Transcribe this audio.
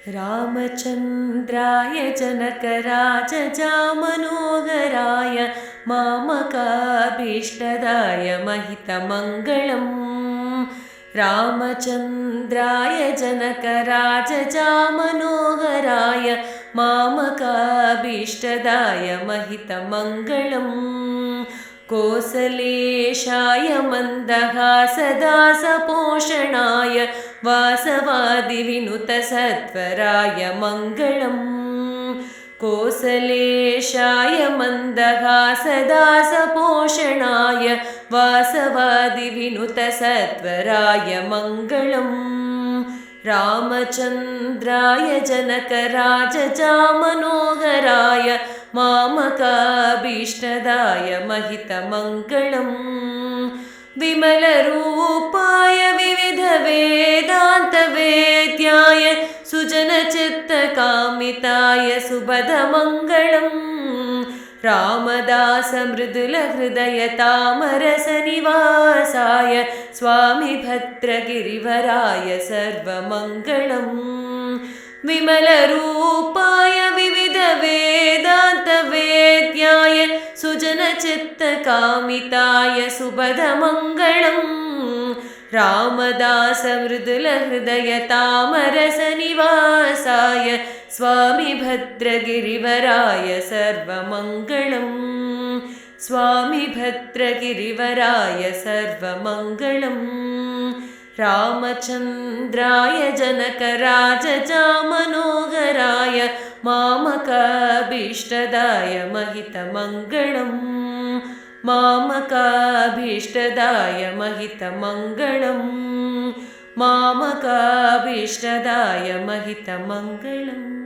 रामचन्द्राय जनकराजजामनोहराय मामकाभीष्टदाय महितमङ्गलम्। रामचन्द्राय जनकराजजामनोहराय मामकाभीष्टदाय महितमङ्गलम्। कोसलेशाय मन्दहासदासपोषणाय वासवादिविनुतसत्वराय मङ्गलम्। कोसलेशाय मन्दहासदासपोषणाय वासवादिविनुतसत्वराय मङ्गलम्। रामचन्द्राय जनकराजजामनोहराय मामकाभीष्टदाय महितमङ्गलम्। विमलरूपाय विविधवेदान्तवेद्याय सुजनचित्तकामिताय सुबधमङ्गलम्। रामदासमृदुलहृदयतामरसनिवासाय स्वामी भद्रगिरिवराय सर्वमङ्गलम्। विमलरूपाय विविधवेदान्तवेद्याय सुजनचित्तकामिताय सुबधमङ्गलम्। रामदासमृदुलहृदयतामरसनिवासाय स्वामी भद्रगिरिवराय सर्वमङ्गलम्। स्वामी भद्रगिरिवराय सर्वमङ्गलम्। रामचन्द्राय जनकराजजामनोहराय मामकाभीष्टदाय महितमङ्गलम्। मामकाभीष्टदाय महितमङ्गलम्। मामकाभीष्टदाय महितमङ्गलम्।